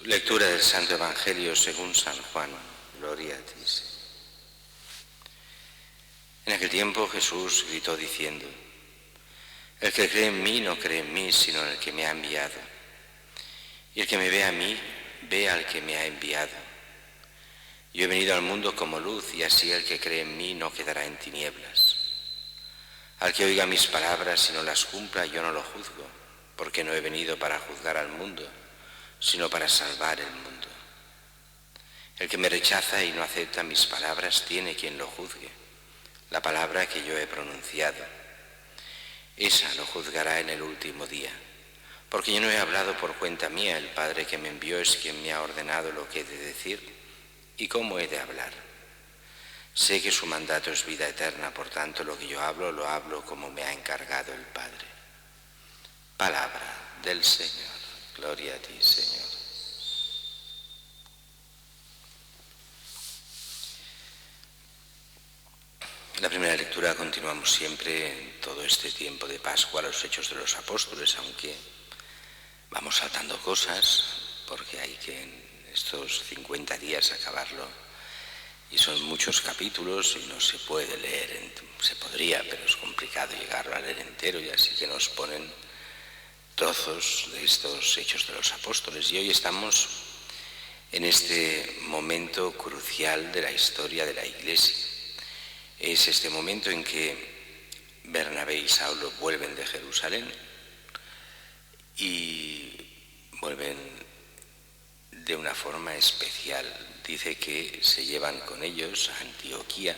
Lectura del Santo Evangelio según San Juan. Gloria a ti, Señor. En aquel tiempo Jesús gritó diciendo: el que cree en mí no cree en mí, sino en el que me ha enviado. Y el que me ve a mí, ve al que me ha enviado. Yo he venido al mundo como luz, y así el que cree en mí no quedará en tinieblas. Al que oiga mis palabras y no las cumpla, yo no lo juzgo, porque no he venido para juzgar al mundo, sino para salvar el mundo. El que me rechaza y no acepta mis palabras tiene quien lo juzgue. La palabra que yo he pronunciado, esa lo juzgará en el último día. Porque yo no he hablado por cuenta mía, el Padre que me envió es quien me ha ordenado lo que he de decir y cómo he de hablar. Sé que su mandato es vida eterna, por tanto lo que yo hablo, lo hablo como me ha encargado el Padre. Palabra del Señor. Gloria a ti, Señor. En la primera lectura continuamos siempre en todo este tiempo de Pascua los Hechos de los Apóstoles, aunque vamos saltando cosas porque hay que en estos 50 días acabarlo, y son muchos capítulos y no se puede leer, se podría, pero es complicado llegarlo a leer entero, y así que nos ponen trozos de estos Hechos de los Apóstoles. Y hoy estamos en este momento crucial de la historia de la Iglesia. Es este momento en que Bernabé y Saulo vuelven de Jerusalén y vuelven de una forma especial. Dice que se llevan con ellos a Antioquía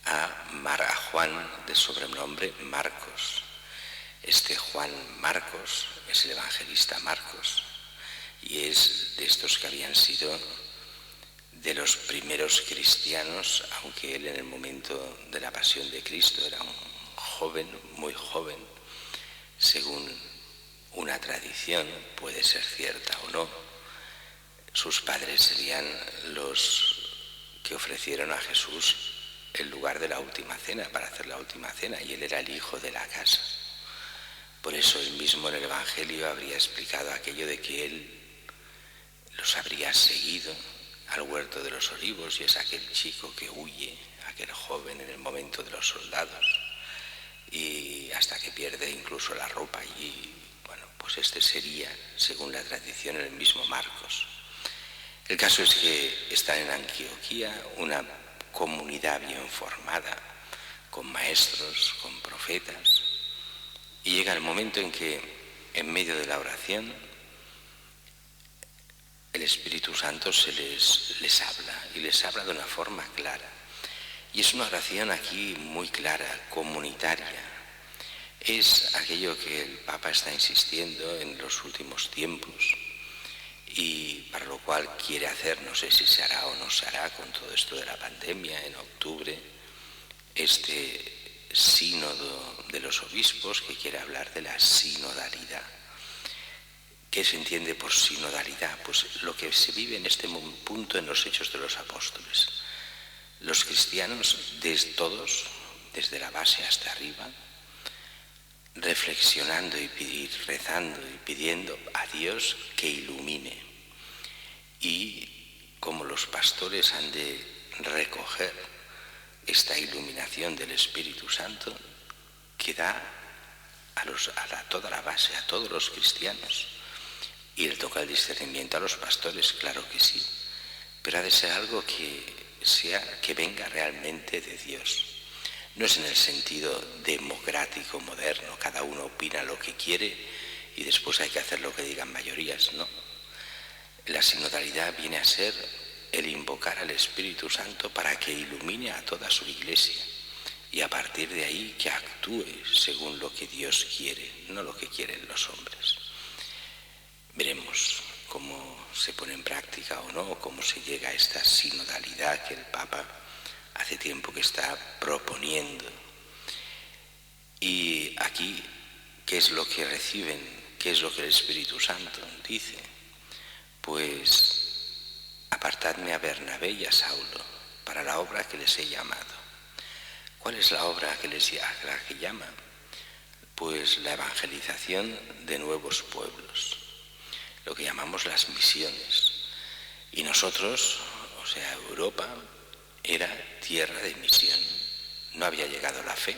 a Juan, de sobrenombre Marcos. Este Juan Marcos es el evangelista Marcos, y es de estos que habían sido de los primeros cristianos, aunque él en el momento de la pasión de Cristo era un joven, muy joven, según una tradición, puede ser cierta o no. Sus padres serían los que ofrecieron a Jesús el lugar de la última cena, para hacer la última cena, y él era el hijo de la casa. Por eso él mismo en el Evangelio habría explicado aquello de que él los habría seguido al huerto de los olivos, y es aquel chico que huye, aquel joven en el momento de los soldados, y hasta que pierde incluso la ropa. Y bueno, pues este sería, según la tradición, el mismo Marcos. El caso es que están en Antioquía, una comunidad bien formada, con maestros, con profetas, y llega el momento en que, en medio de la oración, el Espíritu Santo les habla, y les habla de una forma clara. Y es una oración aquí muy clara, comunitaria. Es aquello que el Papa está insistiendo en los últimos tiempos, y para lo cual quiere hacer, no sé si se hará o no se hará con todo esto de la pandemia, en octubre, este sínodo de los obispos que quiere hablar de la sinodalidad. ¿Qué se entiende por sinodalidad? Pues lo que se vive en este punto en los Hechos de los Apóstoles. Los cristianos, todos, desde la base hasta arriba, reflexionando y rezando y pidiendo a Dios que ilumine. Y como los pastores han de recoger esta iluminación del Espíritu Santo que da a toda la base, a todos los cristianos. Y le toca el discernimiento a los pastores, claro que sí, pero ha de ser algo que venga realmente de Dios. No es en el sentido democrático moderno, cada uno opina lo que quiere y después hay que hacer lo que digan mayorías, no. La sinodalidad viene a ser el invocar al Espíritu Santo para que ilumine a toda su Iglesia, y a partir de ahí que actúe según lo que Dios quiere, no lo que quieren los hombres. Veremos cómo se pone en práctica o no, cómo se llega a esta sinodalidad que el Papa hace tiempo que está proponiendo. Y aquí, ¿qué es lo que reciben? ¿Qué es lo que el Espíritu Santo dice? Pues apartadme a Bernabé y a Saulo para la obra que les he llamado. ¿Cuál es la obra que llama? Pues la evangelización de nuevos pueblos. lo que llamamos las misiones. Y nosotros, o sea, Europa era tierra de misión. No había llegado la fe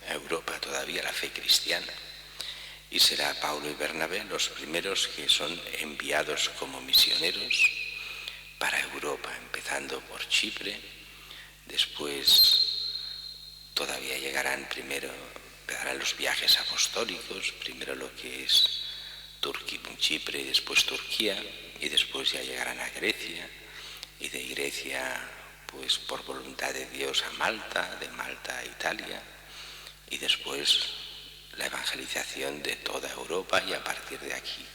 a Europa todavía, la fe cristiana. Y será Pablo y Bernabé los primeros que son enviados como misioneros para Europa, empezando por Chipre. Después todavía empezarán los viajes apostólicos, primero lo que es Chipre y después Turquía, y después ya llegarán a Grecia, y de Grecia, pues por voluntad de Dios, a Malta, de Malta a Italia, y después la evangelización de toda Europa, y a partir de aquí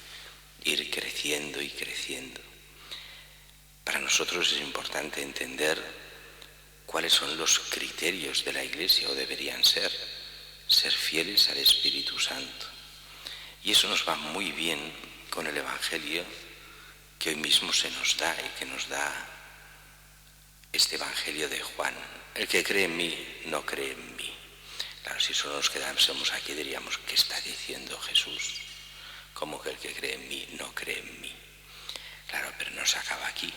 ir creciendo y creciendo. Para nosotros es importante entender cuáles son los criterios de la Iglesia, o deberían ser fieles al Espíritu Santo. Y eso nos va muy bien con el Evangelio que hoy mismo se nos da, y que nos da este Evangelio de Juan. El que cree en mí, no cree en mí. Claro, si solo nos quedásemos aquí diríamos, ¿qué está diciendo Jesús? ¿Cómo que el que cree en mí, no cree en mí? Claro, pero no se acaba aquí.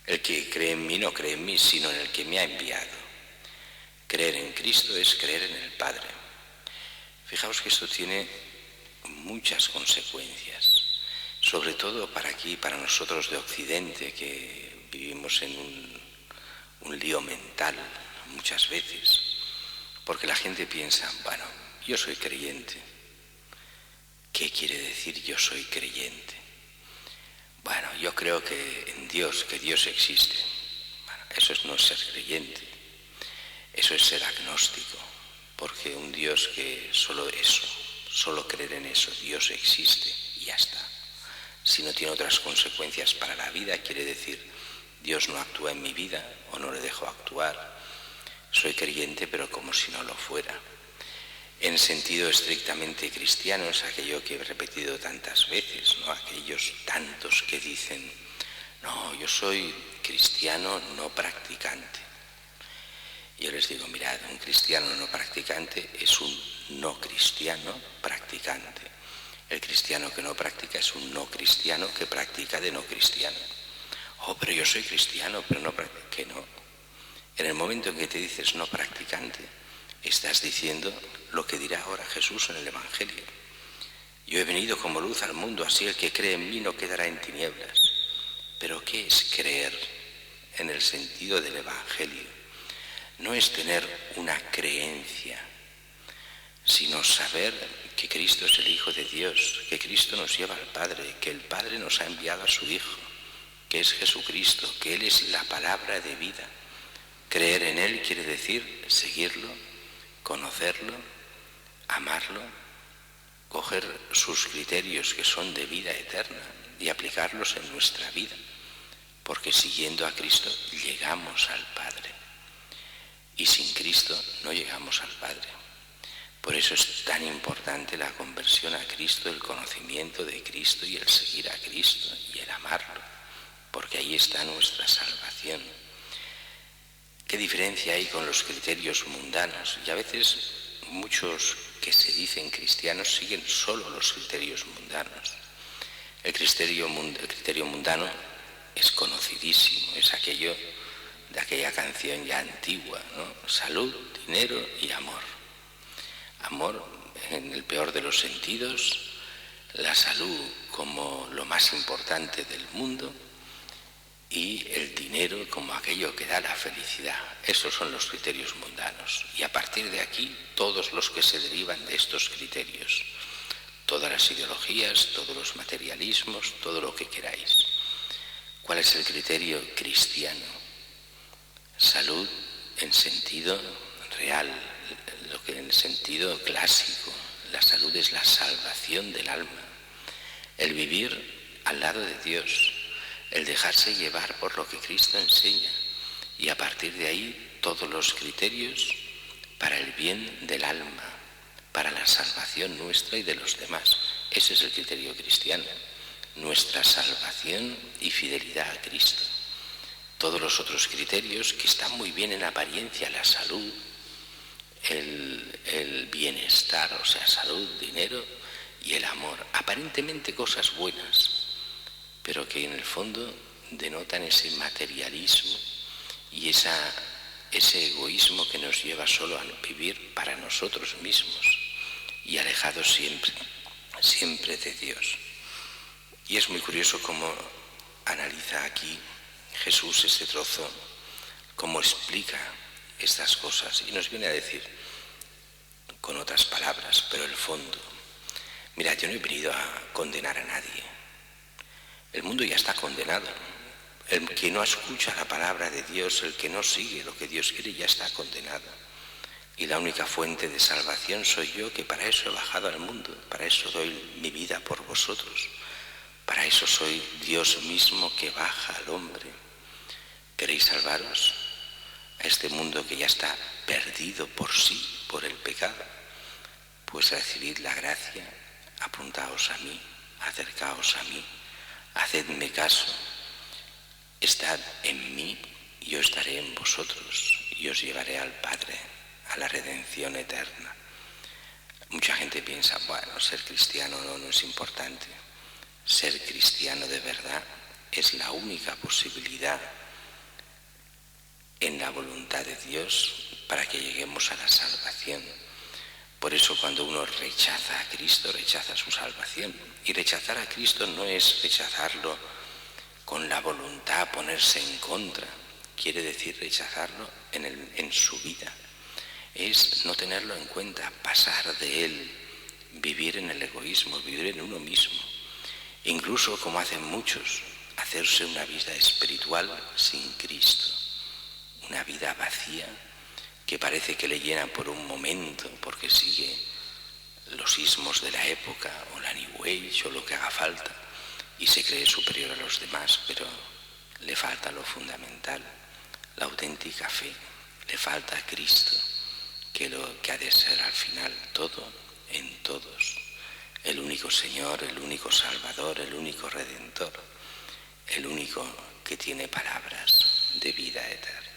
El que cree en mí, no cree en mí, sino en el que me ha enviado. Creer en Cristo es creer en el Padre. Fijaos que esto tiene muchas consecuencias, sobre todo para aquí, para nosotros de Occidente, que vivimos en un lío mental muchas veces, porque la gente piensa, bueno, yo soy creyente. ¿Qué quiere decir yo soy creyente? Bueno, yo creo que en Dios, que Dios existe. Bueno, eso no es ser creyente, eso es ser agnóstico, porque un Dios que solo creer en eso, Dios existe y ya está. Si no tiene otras consecuencias para la vida, quiere decir, Dios no actúa en mi vida o no le dejo actuar. Soy creyente, pero como si no lo fuera. En sentido estrictamente cristiano es aquello que he repetido tantas veces, ¿no? Aquellos tantos que dicen, no, yo soy cristiano no practicante. Yo les digo, mirad, un cristiano no practicante es un no cristiano practicante. El cristiano que no practica es un no cristiano que practica de no cristiano. Oh, pero yo soy cristiano, pero no practico. Que no. En el momento en que te dices no practicante, estás diciendo lo que dirá ahora Jesús en el Evangelio. Yo he venido como luz al mundo, así el que cree en mí no quedará en tinieblas. Pero ¿qué es creer en el sentido del Evangelio? No es tener una creencia, sino saber que Cristo es el Hijo de Dios, que Cristo nos lleva al Padre, que el Padre nos ha enviado a su Hijo, que es Jesucristo, que Él es la palabra de vida. Creer en Él quiere decir seguirlo, conocerlo, amarlo, coger sus criterios que son de vida eterna y aplicarlos en nuestra vida, porque siguiendo a Cristo llegamos al Padre. Y sin Cristo no llegamos al Padre. Por eso es tan importante la conversión a Cristo, el conocimiento de Cristo y el seguir a Cristo y el amarlo, porque ahí está nuestra salvación. ¿Qué diferencia hay con los criterios mundanos? Y a veces muchos que se dicen cristianos siguen solo los criterios mundanos. El criterio mundano es conocidísimo, es aquello de aquella canción ya antigua, ¿no? Salud, dinero y amor. Amor en el peor de los sentidos, la salud como lo más importante del mundo y el dinero como aquello que da la felicidad. Esos son los criterios mundanos. Y a partir de aquí, todos los que se derivan de estos criterios, todas las ideologías, todos los materialismos, todo lo que queráis. ¿Cuál es el criterio cristiano? Salud en sentido real, lo que en sentido clásico. La salud es la salvación del alma, el vivir al lado de Dios, el dejarse llevar por lo que Cristo enseña, y a partir de ahí todos los criterios para el bien del alma, para la salvación nuestra y de los demás. Ese es el criterio cristiano, nuestra salvación y fidelidad a Cristo. Todos los otros criterios que están muy bien en apariencia, la salud, el bienestar, o sea, salud, dinero y el amor, aparentemente cosas buenas, pero que en el fondo denotan ese materialismo y ese egoísmo que nos lleva solo a vivir para nosotros mismos y alejados siempre de Dios. Y es muy curioso cómo analiza aquí Jesús este trozo, cómo explica estas cosas y nos viene a decir con otras palabras, pero el fondo. Mira, yo no he venido a condenar a nadie. El mundo ya está condenado. El que no escucha la palabra de Dios, el que no sigue lo que Dios quiere, ya está condenado. Y la única fuente de salvación soy yo, que para eso he bajado al mundo, para eso doy mi vida por vosotros. Para eso soy Dios mismo que baja al hombre. ¿Queréis salvaros a este mundo que ya está perdido por sí, por el pecado? Pues recibid la gracia, apuntaos a mí, acercaos a mí, hacedme caso, estad en mí y yo estaré en vosotros y os llevaré al Padre, a la redención eterna. Mucha gente piensa, bueno, ser cristiano no es importante. Ser cristiano de verdad es la única posibilidad en la voluntad de Dios para que lleguemos a la salvación. Por eso cuando uno rechaza a Cristo, rechaza su salvación. Y rechazar a Cristo no es rechazarlo con la voluntad, ponerse en contra. Quiere decir rechazarlo en su vida. Es no tenerlo en cuenta, pasar de él, vivir en el egoísmo, vivir en uno mismo. Incluso, como hacen muchos, hacerse una vida espiritual sin Cristo. Una vida vacía que parece que le llena por un momento porque sigue los ismos de la época o la New Age o lo que haga falta y se cree superior a los demás, pero le falta lo fundamental, la auténtica fe, le falta a Cristo, que ha de ser al final todo en todos. El único Señor, el único Salvador, el único Redentor, el único que tiene palabras de vida eterna.